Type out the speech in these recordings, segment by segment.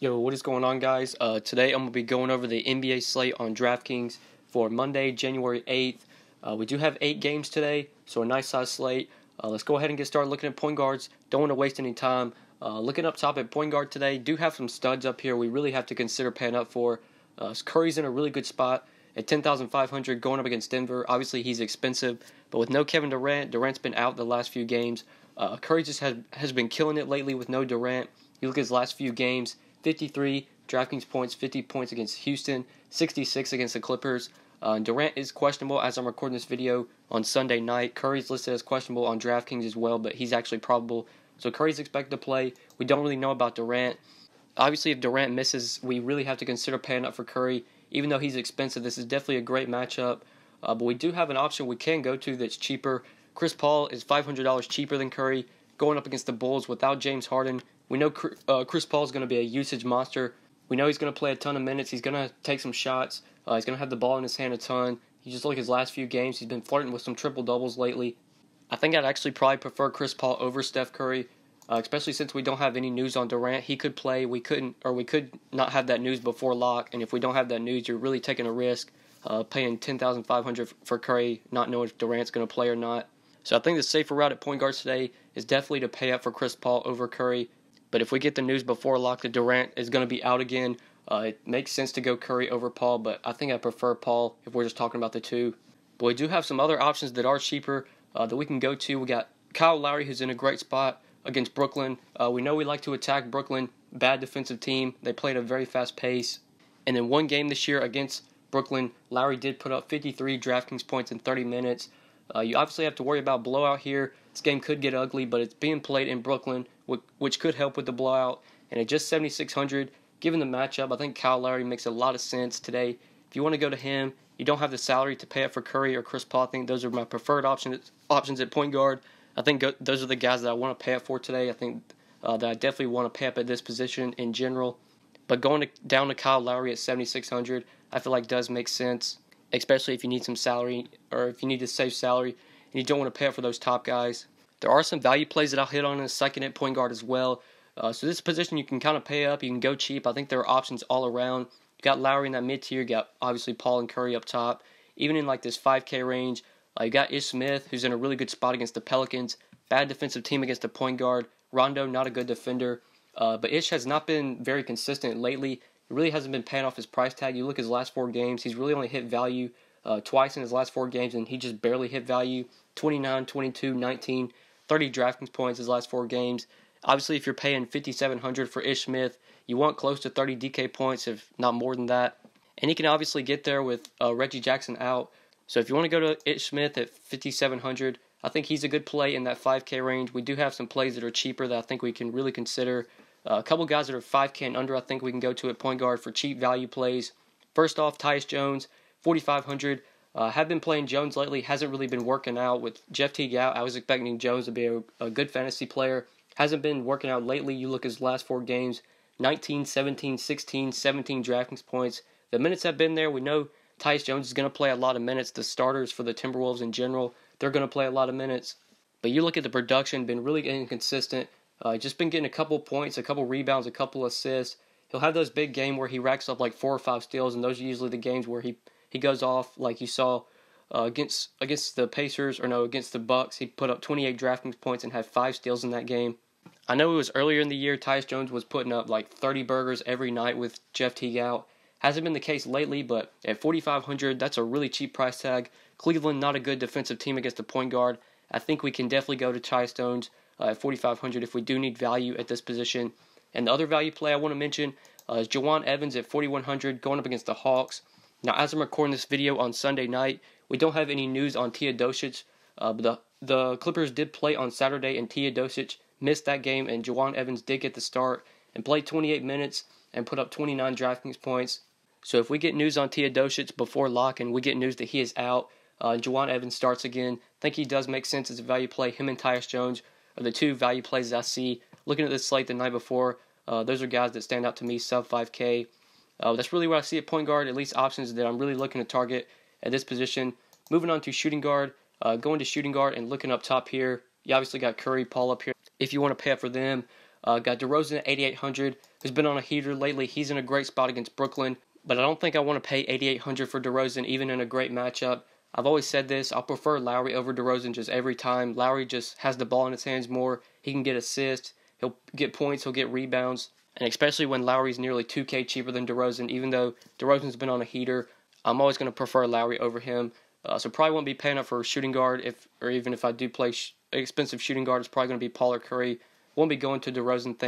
Yo, what is going on, guys? Today I'm going to be going over the NBA slate on DraftKings for Monday, January 8th. We do have 8 games today, so a nice size slate. Let's go ahead and get started looking at point guards. Don't want to waste any time. Looking up top at point guard today, do have some studs up here we really have to consider paying up for. Curry's in a really good spot at 10,500 going up against Denver. Obviously, he's expensive, but with no Kevin Durant, Durant's been out the last few games. Curry just has been killing it lately with no Durant. You look at his last few games, 53 DraftKings points, 50 points against Houston, 66 against the Clippers. Durant is questionable as I'm recording this video on Sunday night. Curry's listed as questionable on DraftKings as well, but he's actually probable. So Curry's expected to play. We don't really know about Durant. Obviously, if Durant misses, we really have to consider paying up for Curry. Even though he's expensive, this is definitely a great matchup. But we do have an option we can go to that's cheaper. Chris Paul is $500 cheaper than Curry, going up against the Bulls without James Harden. We know Chris Paul is going to be a usage monster. We know he's going to play a ton of minutes. He's going to take some shots. He's going to have the ball in his hand a ton. You just look at his last few games. He's been flirting with some triple-doubles lately. I think I'd actually probably prefer Chris Paul over Steph Curry, especially since we don't have any news on Durant. He could play. We could not have that news before lock. And if we don't have that news, you're really taking a risk paying $10,500 for Curry, not knowing if Durant's going to play or not. So I think the safer route at point guards today is definitely to pay up for Chris Paul over Curry. But if we get the news before lock that Durant is going to be out again, it makes sense to go Curry over Paul, but I think I prefer Paul if we're just talking about the two. But we do have some other options that are cheaper that we can go to. We got Kyle Lowry, who's in a great spot against Brooklyn. We know we like to attack Brooklyn, bad defensive team. They play at a very fast pace. And in one game this year against Brooklyn, Lowry did put up 53 DraftKings points in 30 minutes. You obviously have to worry about blowout here. This game could get ugly, but it's being played in Brooklyn, which could help with the blowout. And at just 7,600, given the matchup, I think Kyle Lowry makes a lot of sense today. If you want to go to him, you don't have the salary to pay up for Curry or Chris Paul. I think those are my preferred options at point guard. I think those are the guys that I want to pay up for today. I think that I definitely want to pay up at this position in general. But going down to Kyle Lowry at 7,600, I feel like does make sense, especially if you need some salary or if you need to save salary and you don't want to pay up for those top guys. There are some value plays that I'll hit on in a second at point guard as well. So this position you can kind of pay up, you can go cheap. I think there are options all around. You got Lowry in that mid tier, you got obviously Paul and Curry up top. Even in like this 5K range, you got Ish Smith, who's in a really good spot against the Pelicans. Bad defensive team against the point guard. Rondo, not a good defender. But Ish has not been very consistent lately. He really hasn't been paying off his price tag. You look at his last 4 games, he's really only hit value twice in his last 4 games, and he just barely hit value. 29, 22, 19, 30 DraftKings points his last 4 games. Obviously, if you're paying $5,700 for Ish Smith, you want close to 30 DK points, if not more than that. And he can obviously get there with Reggie Jackson out. So if you want to go to Ish Smith at $5,700, I think he's a good play in that 5K range. We do have some plays that are cheaper that I think we can really consider. A couple guys that are 5K and under I think we can go to at point guard for cheap value plays. First off, TYUS Jones, $4,500. Have been playing Jones lately. Hasn't really been working out with Jeff Teague out. I was expecting Jones to be a good fantasy player. Hasn't been working out lately. You look at his last 4 games, 19, 17, 16, 17 DraftKings points. The minutes have been there. We know TYUS Jones is going to play a lot of minutes. The starters for the Timberwolves in general, they're going to play a lot of minutes. But you look at the production, been really inconsistent. Just been getting a couple points, a couple rebounds, a couple assists. He'll have those big games where he racks up like 4 or 5 steals, and those are usually the games where he goes off like you saw against the Pacers, against the Bucks. He put up 28 DraftKings points and had 5 steals in that game. I know it was earlier in the year, TYUS Jones was putting up like 30 burgers every night with Jeff Teague out. Hasn't been the case lately, but at $4,500, that's a really cheap price tag. Cleveland, not a good defensive team against the point guard. I think we can definitely go to TYUS Jones at $4,500 if we do need value at this position. And the other value play I want to mention is Juwan Evans at $4,100 going up against the Hawks. Now, as I'm recording this video on Sunday night, we don't have any news on TYUS. But the Clippers did play on Saturday, and TYUS missed that game, and Juwan Evans did get the start and played 28 minutes and put up 29 DraftKings points. So if we get news on TYUS before lock and we get news that he is out, Juwan Evans starts again, I think he does make sense as a value play. Him and TYUS Jones are the 2 value plays that I see. Looking at this slate the night before, those are guys that stand out to me, sub 5K. That's really what I see at point guard, at least options that I'm really looking to target at this position. Moving on to shooting guard, going to shooting guard and looking up top here, you obviously got Curry, Paul up here. If you want to pay up for them, Got DeRozan at 8,800, who's been on a heater lately. He's in a great spot against Brooklyn, but I don't think I want to pay 8,800 for DeRozan, even in a great matchup. I've always said this. I'll prefer Lowry over DeRozan just every time. Lowry just has the ball in his hands more. He can get assists. He'll get points. He'll get rebounds. And especially when Lowry's nearly 2K cheaper than DeRozan, even though DeRozan's been on a heater, I'm always going to prefer Lowry over him. So probably won't be paying up for a shooting guard, even if I do play expensive shooting guard, it's probably going to be Paul or Curry. Won't be going to DeRozan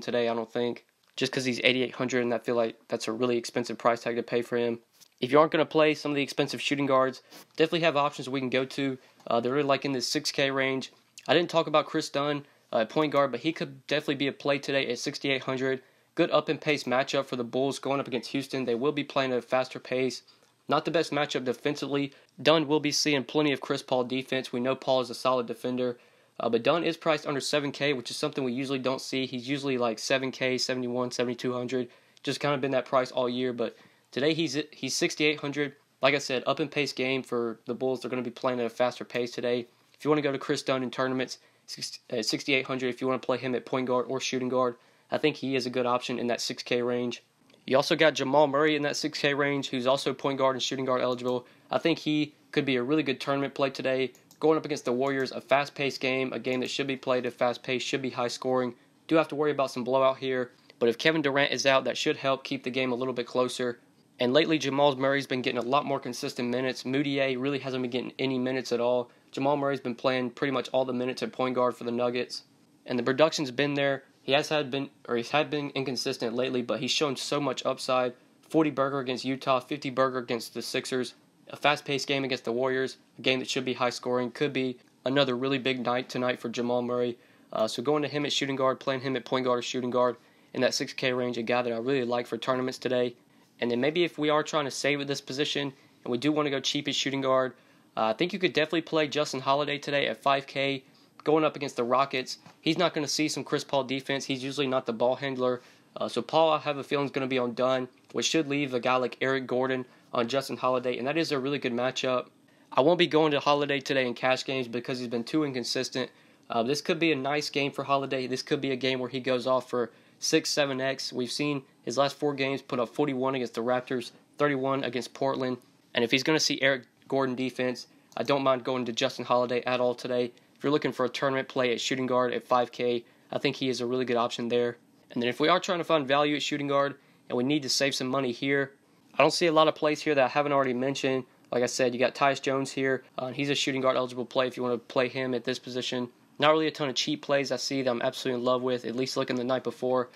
today, I don't think, just because he's 8,800, and I feel like that's a really expensive price tag to pay for him. If you aren't going to play some of the expensive shooting guards, definitely have options we can go to. They're really like in this 6K range. I didn't talk about KRIS DUNN at point guard, but he could definitely be a play today at 6,800. Good up and pace matchup for the Bulls going up against Houston. They will be playing at a faster pace. Not the best matchup defensively. Dunn will be seeing plenty of Chris Paul defense. We know Paul is a solid defender. But Dunn is priced under 7K, which is something we usually don't see. He's usually like 7K, 71, 7,200. Just kind of been that price all year. But today he's 6,800. Like I said, up and pace game for the Bulls. They're going to be playing at a faster pace today. If you want to go to KRIS DUNN in tournaments, 6,800. If you want to play him at point guard or shooting guard, I think he is a good option in that 6K range. You also got Jamal Murray in that 6K range, who's also point guard and shooting guard eligible. I think he could be a really good tournament play today. Going up against the Warriors, a fast-paced game, a game that should be played at fast pace, should be high scoring. Do have to worry about some blowout here, but if Kevin Durant is out, that should help keep the game a little bit closer. And lately, Jamal Murray's been getting a lot more consistent minutes. Moutier really hasn't been getting any minutes at all. Jamal Murray's been playing pretty much all the minutes at point guard for the Nuggets, and the production's been there. He's had been inconsistent lately, but he's shown so much upside. 40 burger against Utah, 50 burger against the Sixers. A fast-paced game against the Warriors, a game that should be high-scoring. Could be another really big night tonight for Jamal Murray. So going to him at shooting guard, playing him at point guard or shooting guard in that 6K range, a guy that I really like for tournaments today. And then maybe if we are trying to save at this position and we do want to go cheap at shooting guard, I think you could definitely play Justin Holiday today at 5K. Going up against the Rockets, he's not going to see some Chris Paul defense. He's usually not the ball handler. So Paul, I have a feeling, is going to be on Dunn, which should leave a guy like Eric Gordon on Justin Holiday, and that is a really good matchup. I won't be going to Holiday today in cash games because he's been too inconsistent. This could be a nice game for Holiday. This could be a game where he goes off for 6, 7X. We've seen his last 4 games put up 41 against the Raptors, 31 against Portland. And if he's going to see Eric Gordon defense, I don't mind going to Justin Holiday at all today. If you're looking for a tournament play at shooting guard at 5K, I think he is a really good option there. And then if we are trying to find value at shooting guard and we need to save some money here, I don't see a lot of plays here that I haven't already mentioned. Like I said, you got Tyus Jones here. He's a shooting guard eligible play if you want to play him at this position. Not really a ton of cheap plays I see that I'm absolutely in love with, at least looking the night before.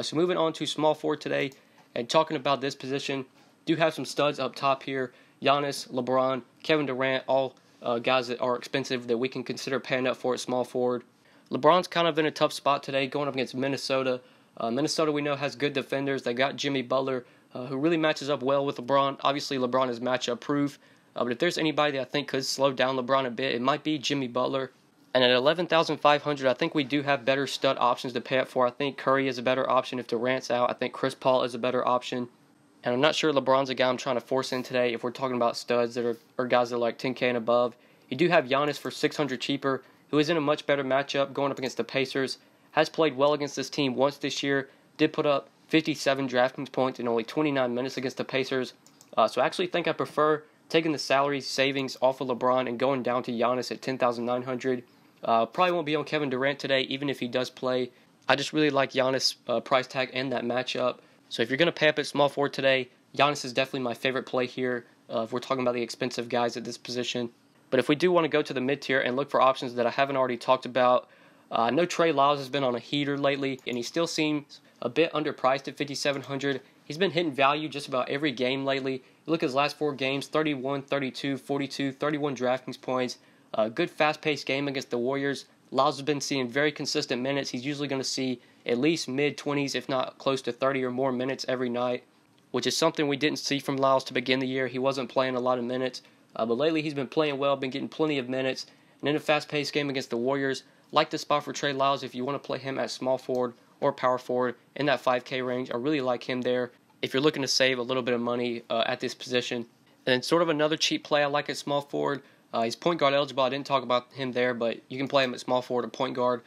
So moving on to small forward today and talking about this position, do have some studs up top here. Giannis, LeBron, Kevin Durant, all guys that are expensive that we can consider paying up for at small forward. LeBron's kind of in a tough spot today going up against Minnesota. Minnesota, we know, has good defenders. They got Jimmy Butler, who really matches up well with LeBron. Obviously, LeBron is matchup proof. But if there's anybody that I think could slow down LeBron a bit, it might be Jimmy Butler. And at 11,500, I think we do have better stud options to pay up for. I think Curry is a better option if Durant's out. I think Chris Paul is a better option. And I'm not sure LeBron's a guy I'm trying to force in today if we're talking about studs that are guys that are like 10K and above. You do have Giannis for 600 cheaper, who is in a much better matchup going up against the Pacers. Has played well against this team once this year. Did put up 57 DraftKings points in only 29 minutes against the Pacers. So I actually think I prefer taking the salary savings off of LeBron and going down to Giannis at 10,900. Probably won't be on Kevin Durant today, even if he does play. I just really like Giannis' price tag and that matchup. So if you're going to pay up at small forward today, Giannis is definitely my favorite play here if we're talking about the expensive guys at this position. But if we do want to go to the mid-tier and look for options that I haven't already talked about, I know Trey Lyles has been on a heater lately, and he still seems a bit underpriced at 5,700. He's been hitting value just about every game lately. You look at his last 4 games, 31, 32, 42, 31 DraftKings points. Good fast-paced game against the Warriors. Lyles has been seeing very consistent minutes. He's usually going to see at least mid-20s, if not close to 30 or more minutes every night, which is something we didn't see from Lyles to begin the year. He wasn't playing a lot of minutes, but lately he's been playing well, been getting plenty of minutes. And in a fast-paced game against the Warriors, like the spot for Trey Lyles if you want to play him at small forward or power forward in that 5K range. I really like him there if you're looking to save a little bit of money at this position. And then sort of another cheap play I like at small forward. He's point guard eligible. I didn't talk about him there, but you can play him at small forward or point guard.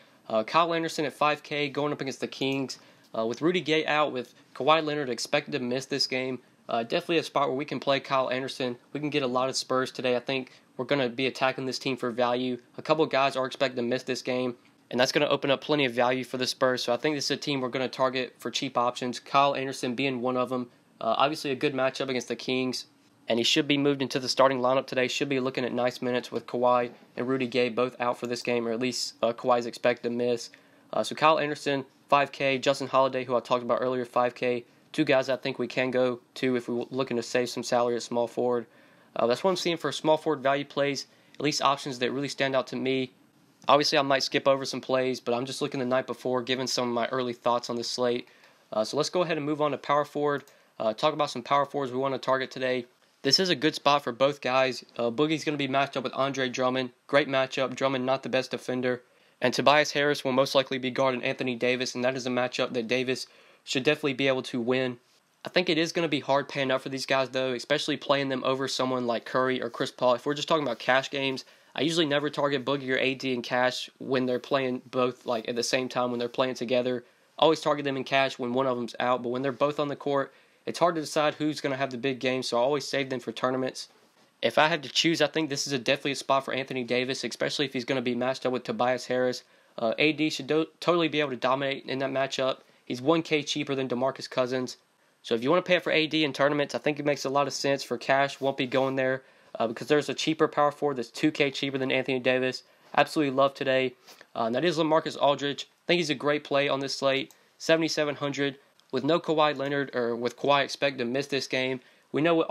Kyle Anderson at 5K going up against the Kings. With Rudy Gay out, with Kawhi Leonard expected to miss this game, definitely a spot where we can play Kyle Anderson. We can get a lot of Spurs today. I think we're going to be attacking this team for value. A couple of guys are expected to miss this game, and that's going to open up plenty of value for the Spurs. So I think this is a team we're going to target for cheap options, Kyle Anderson being one of them. Obviously a good matchup against the Kings, and he should be moved into the starting lineup today. Should be looking at nice minutes with Kawhi and Rudy Gay both out for this game, or at least Kawhi's expected to miss. So Kyle Anderson, 5K. Justin Holiday, who I talked about earlier, 5K. Two guys I think we can go to if we're looking to save some salary at small forward. That's what I'm seeing for small forward value plays, at least options that really stand out to me. Obviously, I might skip over some plays, but I'm just looking the night before, giving some of my early thoughts on this slate. So let's go ahead and move on to power forward. Talk about some power forwards we want to target today. This is a good spot for both guys. Boogie's going to be matched up with Andre Drummond. Great matchup. Drummond not the best defender. And Tobias Harris will most likely be guarding Anthony Davis, and that is a matchup that Davis should definitely be able to win. I think it is going to be hard paying up for these guys, though, especially playing them over someone like Curry or Chris Paul. If we're just talking about cash games, I usually never target Boogie or AD in cash when they're playing both like at the same time when they're playing together. I always target them in cash when one of them's out, but when they're both on the court, it's hard to decide who's going to have the big game, so I always save them for tournaments. If I had to choose, I think this is definitely a spot for Anthony Davis, especially if he's going to be matched up with Tobias Harris. AD should totally be able to dominate in that matchup. He's 1K cheaper than DeMarcus Cousins. So if you want to pay up for AD in tournaments, I think it makes a lot of sense. For cash, won't be going there because there's a cheaper power forward that's 2K cheaper than Anthony Davis. Absolutely love today. And that is LaMarcus Aldridge. I think he's a great play on this slate. 7,700 with no Kawhi Leonard, or with Kawhi expected to miss this game. We know what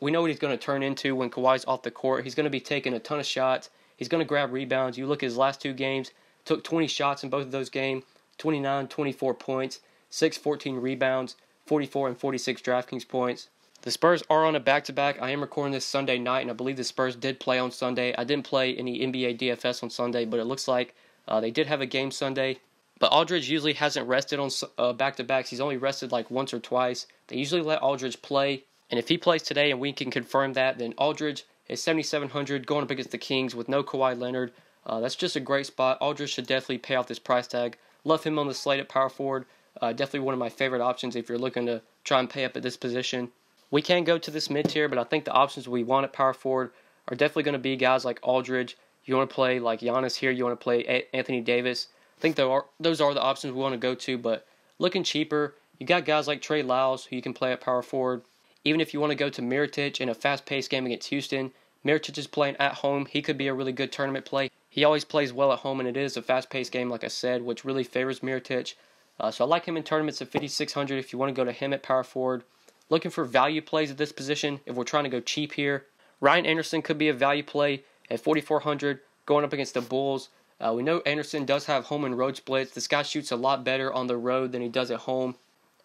we know what he's going to turn into when Kawhi's off the court. He's going to be taking a ton of shots. He's going to grab rebounds. You look at his last two games, took 20 shots in both of those games, 29, 24 points, 6, 14 rebounds, 44 and 46 DraftKings points. The Spurs are on a back-to-back. I am recording this Sunday night, and I believe the Spurs did play on Sunday. I didn't play any NBA DFS on Sunday, but it looks like they did have a game Sunday. But Aldridge usually hasn't rested on back-to-backs. He's only rested like once or twice. They usually let Aldridge play, and if he plays today and we can confirm that, then Aldridge is 7,700 going up against the Kings with no Kawhi Leonard. That's just a great spot. Aldridge should definitely pay off this price tag. Love him on the slate at power forward. Definitely one of my favorite options if you're looking to try and pay up at this position. We can go to this mid-tier, but I think the options we want at power forward are definitely going to be guys like Aldridge. You want to play like Giannis here. You want to play Anthony Davis. I think those are the options we want to go to, but looking cheaper, you got guys like Trey Lyles who you can play at power forward. Even if you want to go to Mirotic in a fast-paced game against Houston, Mirotic is playing at home. He could be a really good tournament play. He always plays well at home, and it is a fast-paced game, like I said, which really favors Mirotic. So I like him in tournaments at 5,600 if you want to go to him at power forward. Looking for value plays at this position if we're trying to go cheap here. Ryan Anderson could be a value play at 4,400 going up against the Bulls. We know Anderson does have home and road splits. This guy shoots a lot better on the road than he does at home.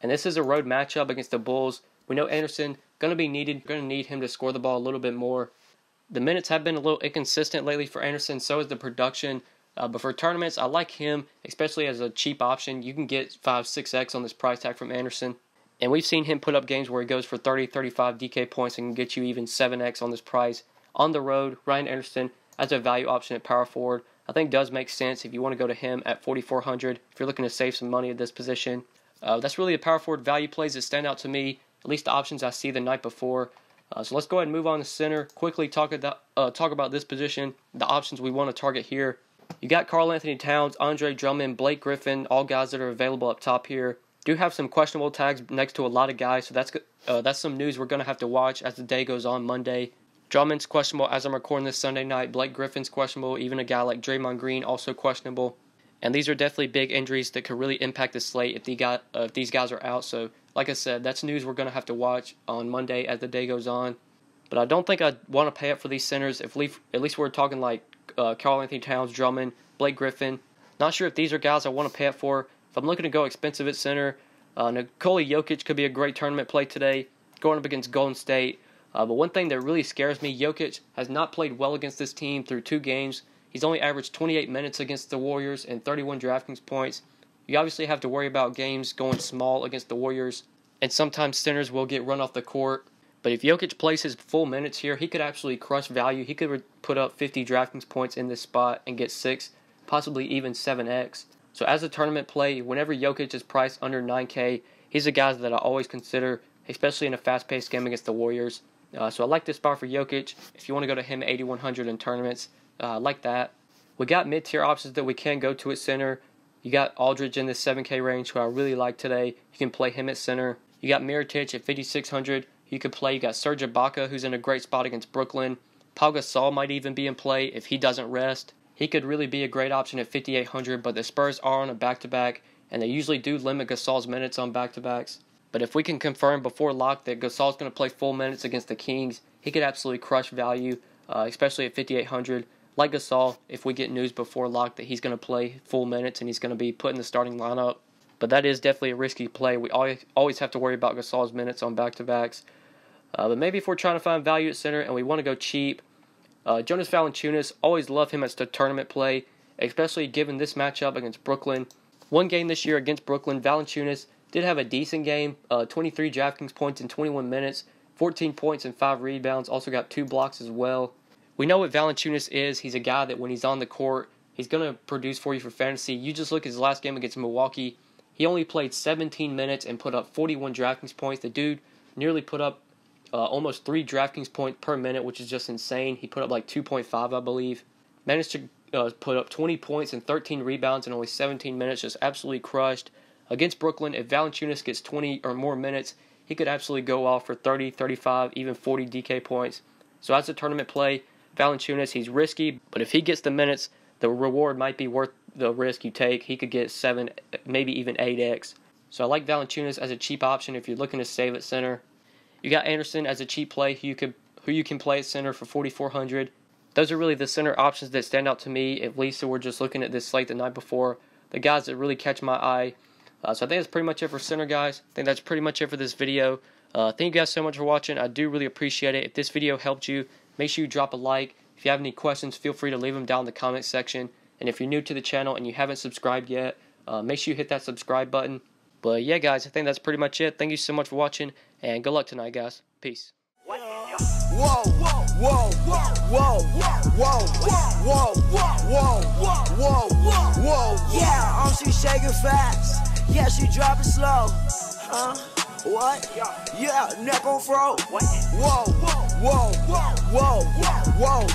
And this is a road matchup against the Bulls. We know Anderson going to need him to score the ball a little bit more. The minutes have been a little inconsistent lately for Anderson, so is the production. But for tournaments, I like him, especially as a cheap option. You can get 5, 6x on this price tag from Anderson. And we've seen him put up games where he goes for 30, 35 DK points and can get you even 7x on this price. On the road, Ryan Anderson as a value option at power forward, I think does make sense if you want to go to him at 4,400 if you're looking to save some money at this position. That's really the power forward value plays that stand out to me, at least the options I see the night before. So let's go ahead and move on to center. Quickly talk about this position, the options we want to target here. You got Karl Anthony Towns, Andre Drummond, Blake Griffin, all guys that are available up top here. Do have some questionable tags next to a lot of guys, so that's some news we're going to have to watch as the day goes on Monday. Drummond's questionable as I'm recording this Sunday night. Blake Griffin's questionable. Even a guy like Draymond Green also questionable. And these are definitely big injuries that could really impact the slate if these guys are out. So, like I said, that's news we're going to have to watch on Monday as the day goes on. But I don't think I'd want to pay up for these centers. At least we're talking like Karl Anthony Towns, Drummond, Blake Griffin. Not sure if these are guys I want to pay up for. If I'm looking to go expensive at center, Nikola Jokic could be a great tournament play today, going up against Golden State. But one thing that really scares me, Jokic has not played well against this team through 2 games. He's only averaged 28 minutes against the Warriors and 31 DraftKings points. You obviously have to worry about games going small against the Warriors, and sometimes centers will get run off the court. But if Jokic plays his full minutes here, he could actually crush value. He could put up 50 DraftKings points in this spot and get 6 possibly even 7x. So as a tournament play, whenever Jokic is priced under 9K, he's a guy that I always consider, especially in a fast-paced game against the Warriors. So I like this spot for Jokic. If you want to go to him 8,100 in tournaments, I like that. We got mid-tier options that we can go to at center. You got Aldridge in the 7K range, who I really like today. You can play him at center. You got Mirotic at 5,600. You could play. You got Serge Ibaka, who's in a great spot against Brooklyn. Pau Gasol might even be in play if he doesn't rest. He could really be a great option at 5,800, but the Spurs are on a back-to-back, and they usually do limit Gasol's minutes on back-to-backs. But if we can confirm before lock that Gasol's going to play full minutes against the Kings, he could absolutely crush value, especially at 5,800. Like Gasol, if we get news before lock that he's going to play full minutes and he's going to be put in the starting lineup. But that is definitely a risky play. We always have to worry about Gasol's minutes on back-to-backs. But maybe if we're trying to find value at center and we want to go cheap, Jonas Valanciunas, always love him as the tournament play, especially given this matchup against Brooklyn. One game this year against Brooklyn, Valanciunas did have a decent game, 23 DraftKings points in 21 minutes, 14 points and 5 rebounds, also got 2 blocks as well. We know what Valanciunas is. He's a guy that when he's on the court, he's going to produce for you for fantasy. You just look at his last game against Milwaukee. He only played 17 minutes and put up 41 DraftKings points. The dude nearly put up almost 3 DraftKings points per minute, which is just insane. He put up like 2.5, I believe. Managed to put up 20 points and 13 rebounds in only 17 minutes, just absolutely crushed. Against Brooklyn, if Valanciunas gets 20 or more minutes, he could absolutely go off for 30, 35, even 40 DK points. So as a tournament play, Valanciunas, he's risky, but if he gets the minutes, the reward might be worth the risk you take. He could get 7, maybe even 8x. So I like Valanciunas as a cheap option if you're looking to save at center. You got Anderson as a cheap play who you can play at center for 4,400. Those are really the center options that stand out to me, at least if we're just looking at this slate the night before. The guys that really catch my eye. So I think that's pretty much it for center, guys. I think that's pretty much it for this video. Thank you guys so much for watching. I do really appreciate it. If this video helped you, make sure you drop a like. If you have any questions, feel free to leave them down in the comment section. And if you're new to the channel and you haven't subscribed yet, make sure you hit that subscribe button. But yeah, guys, I think that's pretty much it. Thank you so much for watching, and good luck tonight, guys. Peace. Whoa, whoa, whoa, whoa, whoa, whoa, whoa. Yeah, she shaking fast. Yeah, she dropping slow. What? Yeah, neck on fro. Whoa, whoa, whoa, whoa, whoa, whoa,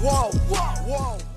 whoa, whoa, whoa.